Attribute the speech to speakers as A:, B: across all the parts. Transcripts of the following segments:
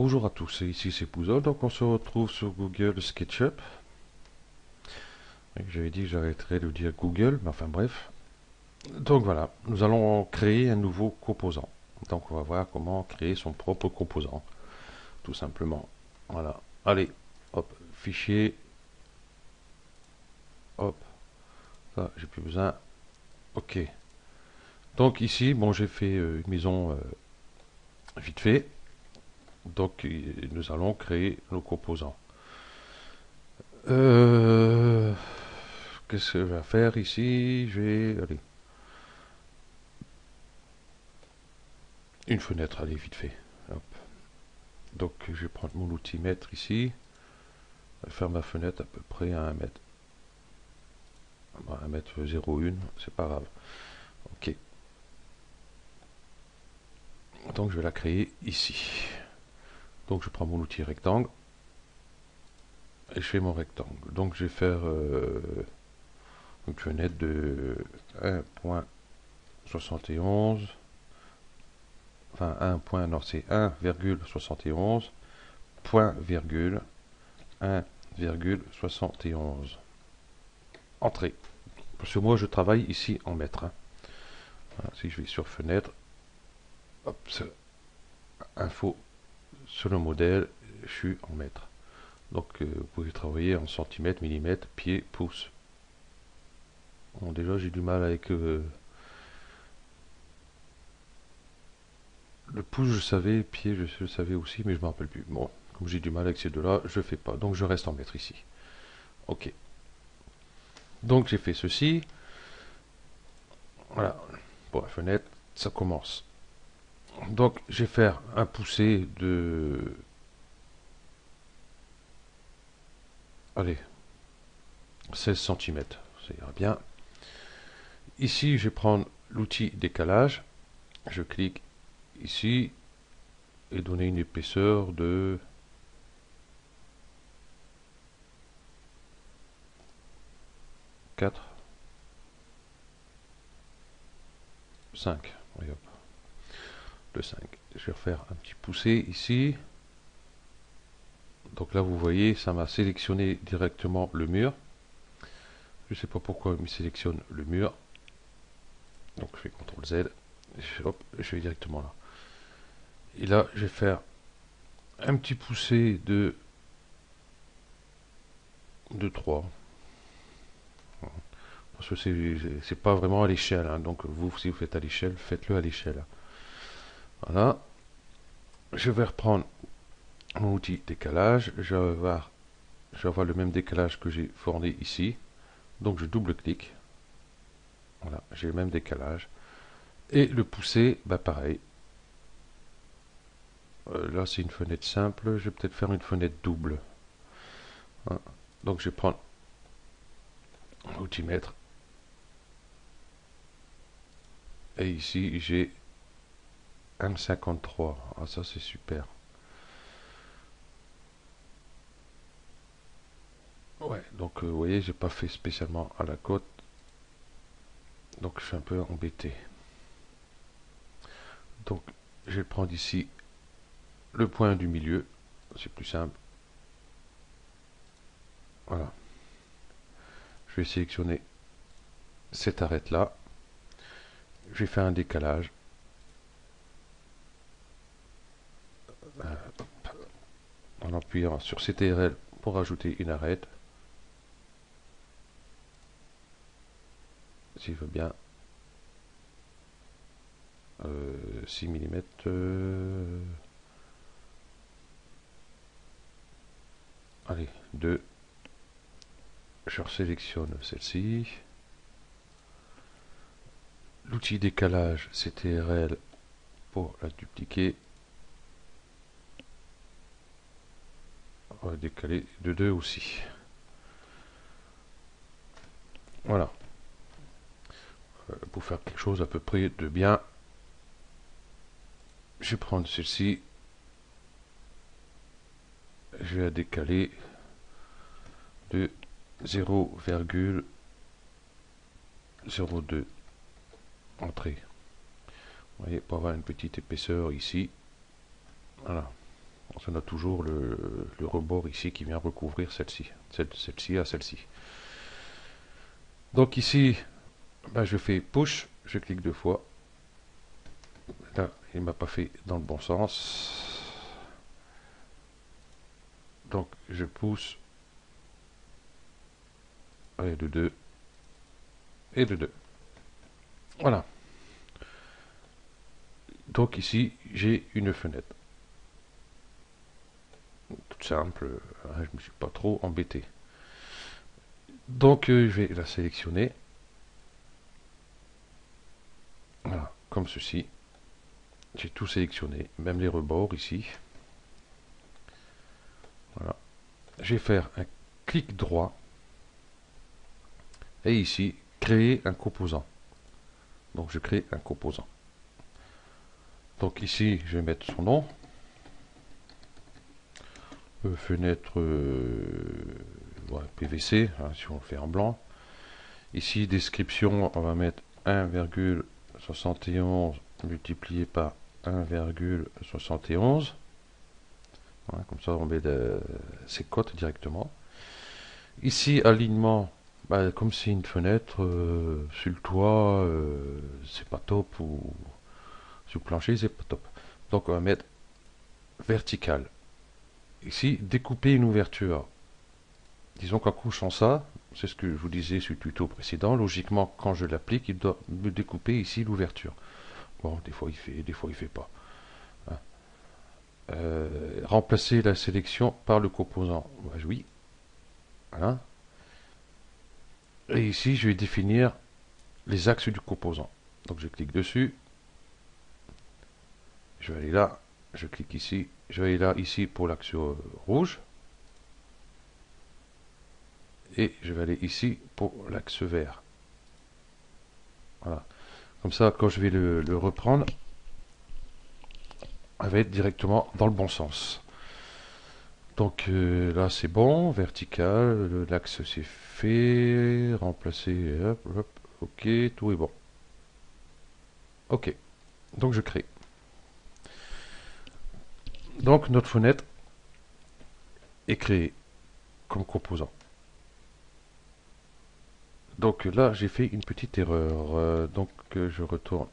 A: Bonjour à tous, ici c'est Pouzol, donc on se retrouve sur Google SketchUp. J'avais dit que j'arrêterais de dire Google, mais enfin bref. Donc voilà, nous allons créer un nouveau composant. Donc on va voir comment créer son propre composant, tout simplement. Voilà, allez, hop, fichier, hop, ça j'ai plus besoin. Ok, donc ici, bon j'ai fait une maison vite fait, donc nous allons créer nos composants. Euh, Qu'est-ce que je vais faire ici? Je vais, allez, une fenêtre, allez, vite fait. Hop. Donc je vais prendre mon outil mètre ici, faire ma fenêtre à peu près à 1 mètre. 1 mètre 01, c'est pas grave. Ok. Donc je vais la créer ici. Donc je prends mon outil rectangle et je fais mon rectangle. Donc je vais faire une fenêtre de 1.71. Enfin 1. Non, c'est 1,71. Point virgule 1,71. Entrée. Parce que moi je travaille ici en mètres. Hein. Voilà, si je vais sur fenêtre, hop, info sur le modèle, je suis en mètres. Donc vous pouvez travailler en centimètres, millimètres, pieds, pouces. Bon, déjà j'ai du mal avec le pouce, je savais, pied, je le savais aussi, mais je ne me rappelle plus. Bon, comme j'ai du mal avec ces deux-là, je ne fais pas. Donc je reste en mètres ici. Ok. Donc j'ai fait ceci. Voilà. Pour la fenêtre, ça commence. Donc je vais faire un poussé de... Allez, 16 cm. Ça ira bien. Ici, je vais prendre l'outil décalage. Je clique ici et donner une épaisseur de 4, 5. Et hop, de 5. Je vais refaire un petit poussé ici. Donc là, vous voyez, ça m'a sélectionné directement le mur. Je ne sais pas pourquoi il me sélectionne le mur. Donc je fais CTRL Z. Hop, je vais directement là. Et là, je vais faire un petit poussé de 3. Parce que c'est pas vraiment à l'échelle. Hein. Donc vous, si vous faites à l'échelle, faites-le à l'échelle. Voilà. Je vais reprendre mon outil décalage. Je vais avoir le même décalage que j'ai fourni ici. Donc je double-clique. Voilà, j'ai le même décalage. Et le pousser, bah pareil. Là, c'est une fenêtre simple. Je vais peut-être faire une fenêtre double. Hein. Donc je vais prendre l'outil mètre. Et ici, j'ai 1,53. Ah, ça, c'est super. Ouais, donc vous voyez, j'ai pas fait spécialement à la côte. Donc je suis un peu embêté. Donc je vais prendre ici le point du milieu. C'est plus simple. Voilà. Je vais sélectionner cette arête là. Je vais faire un décalage. En appuyant sur CTRL pour ajouter une arête. S'il veut bien. 6 mm. Allez, 2. Je sélectionne celle-ci. L'outil décalage CTRL pour la dupliquer. On va décaler de 2 aussi. Voilà. Pour faire quelque chose à peu près de bien, je vais prendre celle-ci. Je vais la décaler de 0,02. Entrée. Vous voyez, pour avoir une petite épaisseur ici. Voilà. On a toujours le rebord ici qui vient recouvrir celle-ci, celle-ci à celle-ci. Donc ici, ben, je fais push, je clique 2 fois. Là, il ne m'a pas fait dans le bon sens. Donc je pousse. Et de 2. Et de 2. Voilà. Donc ici, j'ai une fenêtre. Toute simple, je ne me suis pas trop embêté. Donc je vais la sélectionner. Voilà, comme ceci. J'ai tout sélectionné, même les rebords ici. Voilà. Je vais faire un clic droit. Et ici, créer un composant. Donc je crée un composant. Donc ici, je vais mettre son nom. Fenêtre ouais, PVC, hein, si on le fait en blanc. Ici, description, on va mettre 1,71 multiplié par 1,71. Voilà, comme ça, on met ses cotes directement. Ici, alignement, bah, comme c'est une fenêtre, sur le toit, c'est pas top, ou sur le plancher, c'est pas top. Donc, on va mettre vertical. Ici, découper une ouverture. Disons qu'en couchant ça, c'est ce que je vous disais sur le tuto précédent, logiquement, quand je l'applique, il doit me découper ici l'ouverture. Bon, des fois il fait, des fois il fait pas. Hein. Remplacer la sélection par le composant. Bah, oui. Voilà. Et ici, je vais définir les axes du composant. Donc je clique dessus. Je vais aller là. Je clique ici. Je vais aller là, ici, pour l'axe rouge. Et je vais aller ici pour l'axe vert. Voilà. Comme ça, quand je vais le reprendre, elle va être directement dans le bon sens. Donc là, c'est bon. Vertical, l'axe c'est fait. Remplacer, hop, hop, ok, tout est bon. Ok, donc je crée. Donc notre fenêtre est créée comme composant. Donc là, j'ai fait une petite erreur. Donc je retourne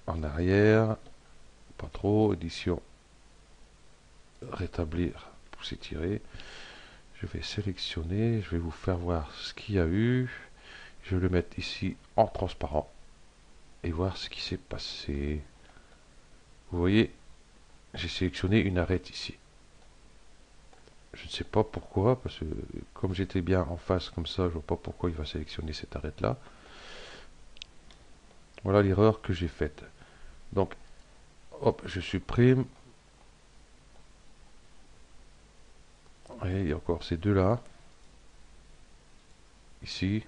A: en arrière. Pas trop. Édition. Rétablir. Pousser tirer. Je vais sélectionner. Je vais vous faire voir ce qu'il y a eu. Je vais le mettre ici en transparent. Et voir ce qui s'est passé. Vous voyez, j'ai sélectionné une arête ici. Je ne sais pas pourquoi, parce que comme j'étais bien en face comme ça, je ne vois pas pourquoi il va sélectionner cette arête là. Voilà l'erreur que j'ai faite. Donc, hop, je supprime. Et il y a encore ces deux là. Ici.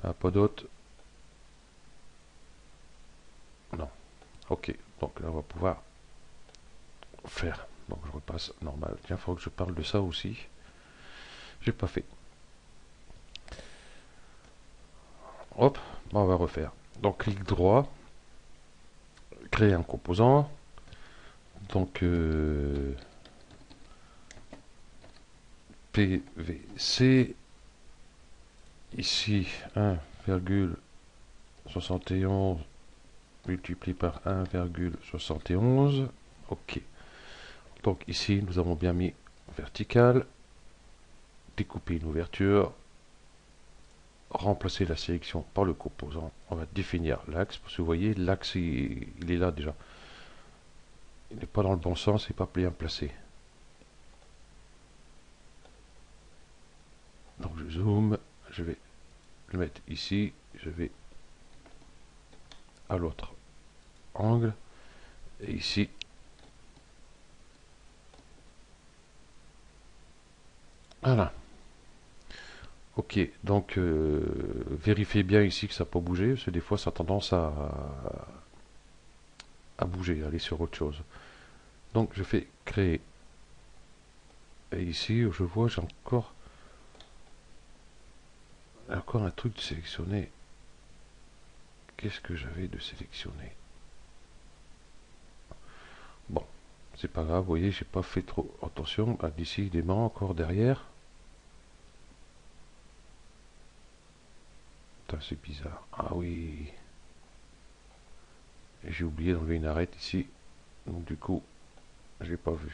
A: Ah, pas d'autres. Non. Ok, donc là on va pouvoir faire. Donc je repasse normal. Tiens, il faut que je parle de ça aussi. J'ai pas fait. Hop, on va refaire. Donc clic droit, créer un composant. Donc PVC, ici 1,71 multiplié par 1,71. Ok. Donc ici nous avons bien mis vertical, découper une ouverture, remplacer la sélection par le composant. On va définir l'axe, parce que vous voyez, l'axe il est là déjà. Il n'est pas dans le bon sens, il n'est pas bien placé. Donc je zoome, je vais le mettre ici, je vais à l'autre angle, et ici. Voilà. Ok, donc vérifiez bien ici que ça n'a pas bougé, parce que des fois ça a tendance à bouger, à aller sur autre chose. Donc je fais créer. Et ici, je vois, j'ai encore un truc de sélectionner. Qu'est-ce que j'avais de sélectionner? Bon, C'est pas grave, vous voyez, j'ai pas fait trop attention. Ah, d'ici, il démarre encore derrière. Putain, c'est bizarre. Ah oui. J'ai oublié d'enlever une arête ici. Donc du coup, je l'ai pas vu.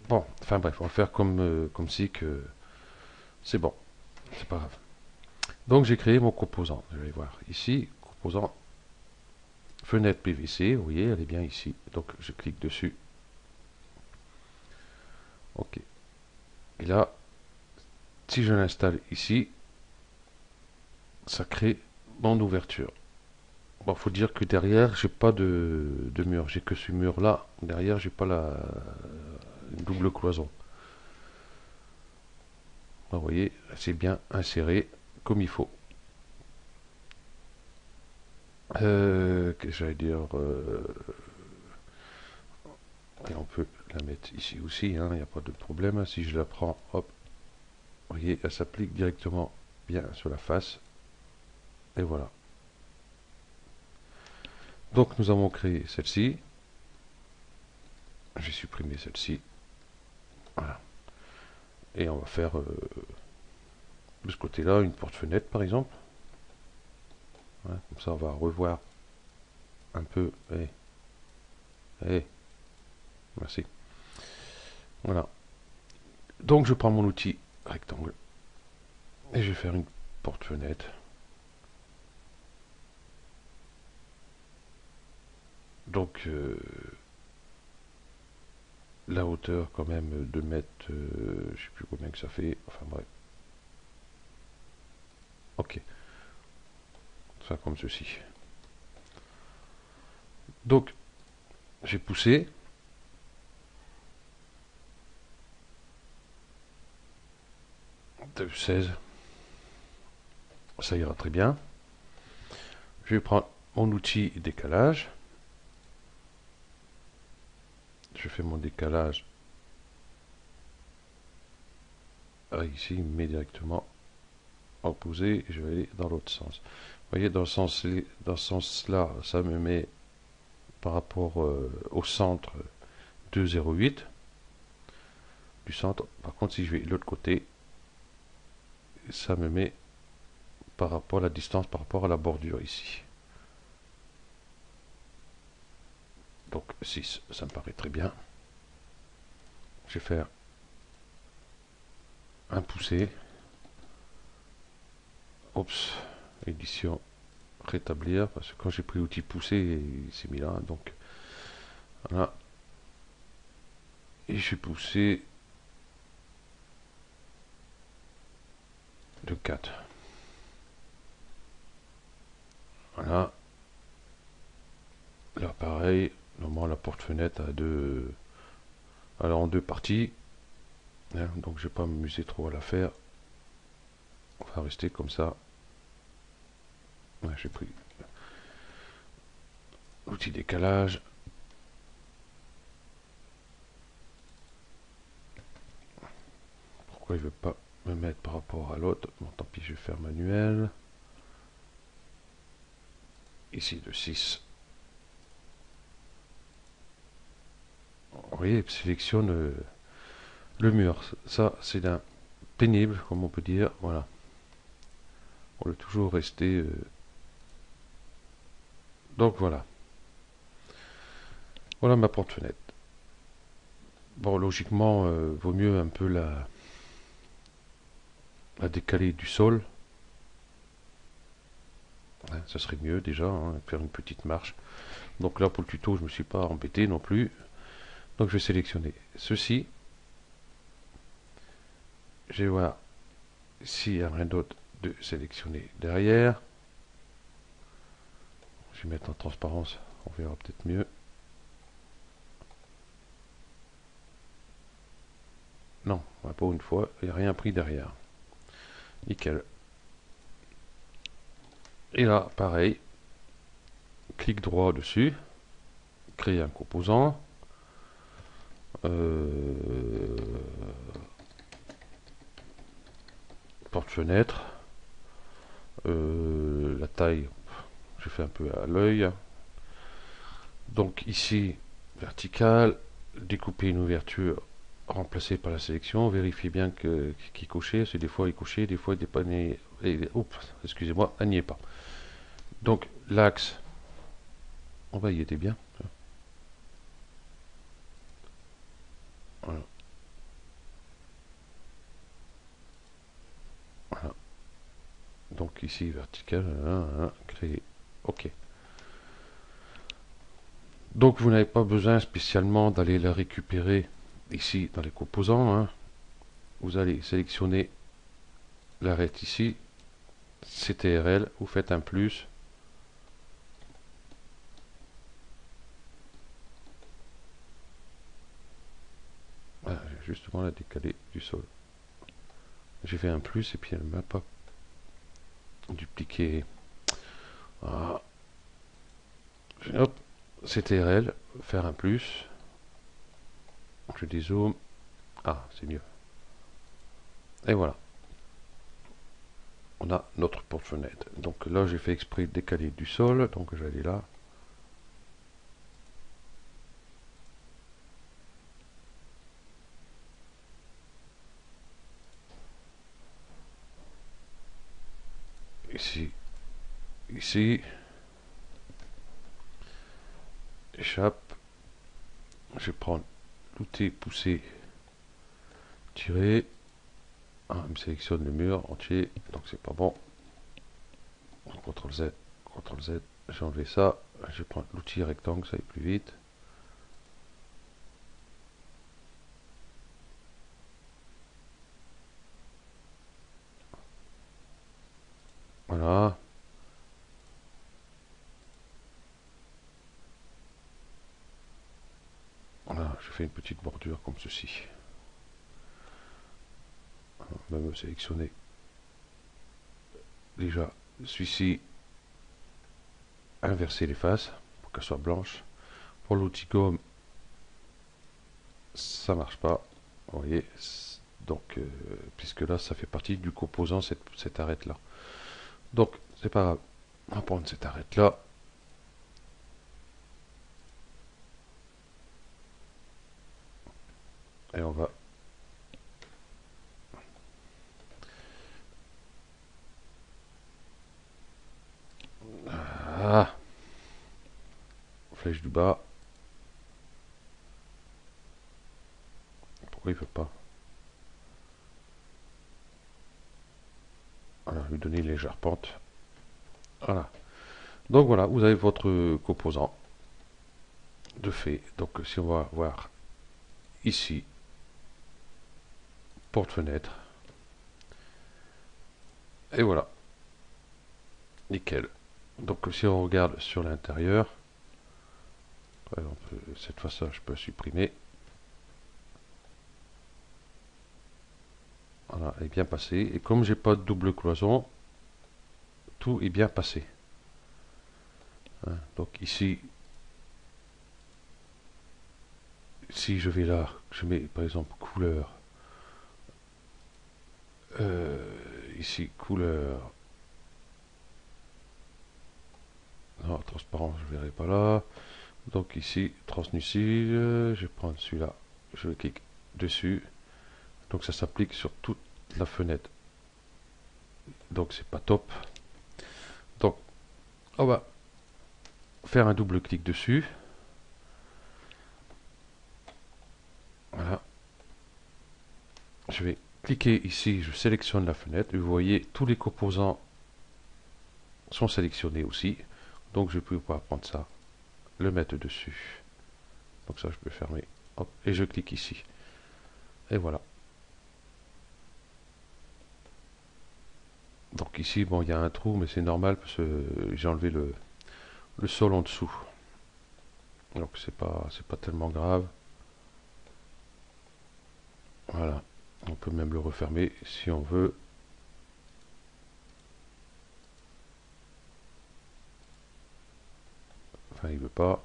A: Bon, enfin bref, on va faire comme si que c'est bon. C'est pas grave. Donc j'ai créé mon composant. Je vais voir ici, composant fenêtre PVC. Vous voyez, elle est bien ici. Donc je clique dessus. Ok. Et là, si je l'installe ici, ça crée mon ouverture. Bon, faut dire que derrière, j'ai pas de mur. J'ai que ce mur là. Derrière, j'ai pas la double cloison. Vous voyez, c'est bien inséré comme il faut. Que j'allais dire, et on peut la mettre ici aussi, il n'y a pas de problème. Si je la prends, hop, vous voyez, elle s'applique directement bien sur la face. Et voilà. Donc nous avons créé celle-ci. J'ai supprimé celle-ci. Voilà. Et on va faire de ce côté-là une porte-fenêtre par exemple. Voilà, comme ça on va revoir un peu. Merci. Voilà. Donc je prends mon outil rectangle et je vais faire une porte-fenêtre. Donc la hauteur quand même de mètre, je sais plus combien que ça fait, enfin bref. Ok. Ça comme ceci. Donc j'ai poussé. De 16. Ça ira très bien. Je vais prendre mon outil décalage. Je fais mon décalage. Ah, ici, il me met directement opposé et je vais aller dans l'autre sens. Vous voyez, dans ce sens-là, ça me met par rapport au centre 2,08 du centre. Par contre, si je vais de l'autre côté, ça me met par rapport à la distance, par rapport à la bordure ici. Donc 6, ça me paraît très bien. Je vais faire un poussé. Oups, édition rétablir, parce que quand j'ai pris l'outil poussé, il s'est mis là. Donc voilà. Et je suis poussé de 4. Voilà. Là pareil, normalement la porte-fenêtre a deux. Alors en deux parties. Hein, donc je vais pas m'amuser trop à la faire. On va rester comme ça. Ouais, j'ai pris l'outil décalage. Pourquoi il veut pas me mettre par rapport à l'autre? Bon, tant pis, je vais faire manuel. Ici de 6. Vous voyez, il sélectionne le mur. Ça, c'est d'un pénible, comme on peut dire. Voilà. On veut toujours rester. Donc voilà. Voilà ma porte-fenêtre. Bon, logiquement, vaut mieux un peu la décaler du sol. Hein, ça serait mieux déjà, hein, faire une petite marche. Donc là, pour le tuto, je ne me suis pas embêté non plus. Donc je vais sélectionner ceci. Je vais voir s'il n'y a rien d'autre de sélectionner derrière. Je vais mettre en transparence, on verra peut-être mieux. Non, pas une fois, il n'y a rien pris derrière. Nickel. Et là, pareil, clic droit dessus, créer un composant. Porte-fenêtre. La taille, je fais un peu à l'œil. Donc ici, vertical, découper une ouverture remplacée par la sélection, vérifiez bien qu'il est coché, c'est des fois il est coché, des fois il n'est pas né, oups, excusez-moi, il n'y est pas. Donc l'axe, on va y était bien. Voilà. Voilà. Donc ici vertical, créer, ok. Donc vous n'avez pas besoin spécialement d'aller la récupérer ici dans les composants, hein. Vous allez sélectionner l'arête ici, CTRL, vous faites un plus. Voilà, justement la décaler du sol. J'ai fait un plus et puis elle ne m'a pas dupliqué. Voilà. Hop, CTRL, faire un plus. Je dézoome. Ah, c'est mieux. Et voilà. On a notre porte-fenêtre. Donc là, j'ai fait exprès de décaler du sol. Donc j'allais là. Ici. Ici. Échappe. Je vais prendre l'outil pousser, tirer. Ah, il me sélectionne le mur entier. Donc c'est pas bon. CTRL Z. CTRL Z. J'ai enlevé ça. Je vais prendre l'outil rectangle, ça va plus vite. Voilà. Voilà, je fais une petite bordure comme ceci. On va me sélectionner déjà celui-ci, inverser les faces pour qu'elles soient blanches. Pour l'outil gomme, ça marche pas. Vous voyez, donc puisque là ça fait partie du composant cette arête là. Donc c'est pas grave. On va prendre cette arête là. Et on va ah, flèche du bas. Pourquoi il veut pas? Voilà, lui donner une légère pente. Voilà. Donc voilà, vous avez votre composant de fait. Donc si on va voir ici, porte-fenêtre. Et voilà. Nickel. Donc si on regarde sur l'intérieur, cette fois-ci je peux supprimer. Voilà, elle est bien passée. Et comme j'ai pas de double cloison, tout est bien passé. Hein, donc ici, si je vais là, je mets par exemple couleur. Ici, couleur. Non, transparent, je ne verrai pas là. Donc ici, translucide, je vais prendre celui-là. Je clique dessus. Donc ça s'applique sur toute la fenêtre. Donc c'est pas top. Donc on va faire un double clic dessus. Voilà. Je vais cliquer ici, je sélectionne la fenêtre. Et vous voyez, tous les composants sont sélectionnés aussi. Donc je peux pouvoir prendre ça, le mettre dessus. Donc ça, je peux fermer. Hop, et je clique ici. Et voilà. Donc ici, bon, il y a un trou, mais c'est normal parce que j'ai enlevé le sol en dessous. Donc c'est pas tellement grave. Voilà. On peut même le refermer si on veut. Enfin, il veut pas.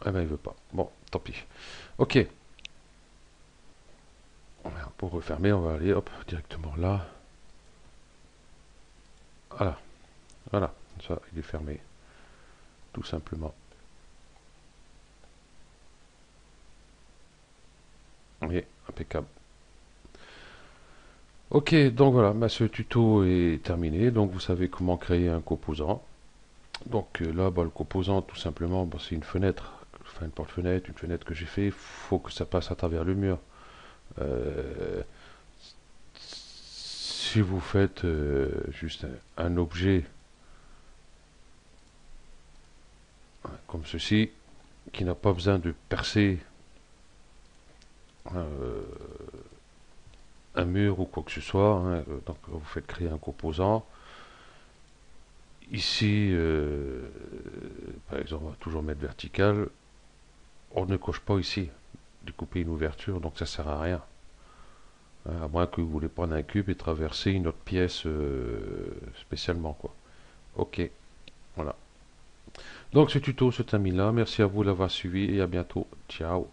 A: Eh ben, il veut pas. Bon, tant pis. Ok. Pour refermer, on va aller hop directement là. Voilà. Voilà. ça, il est fermé, tout simplement. Et impeccable. Ok, donc voilà, ce tuto est terminé. Donc vous savez comment créer un composant. Donc là, le composant, tout simplement, c'est une fenêtre, enfin une porte-fenêtre, une fenêtre que j'ai fait. Il faut que ça passe à travers le mur. Euh, si vous faites juste un objet comme ceci, qui n'a pas besoin de percer euh, un mur ou quoi que ce soit, hein, donc vous faites créer un composant. Ici, par exemple, on va toujours mettre vertical. On ne coche pas ici de couper une ouverture, donc ça sert à rien. Hein, à moins que vous voulez prendre un cube et traverser une autre pièce spécialement, quoi. Ok, voilà. Donc ce tuto se termine là. Merci à vous d'avoir suivi et à bientôt. Ciao.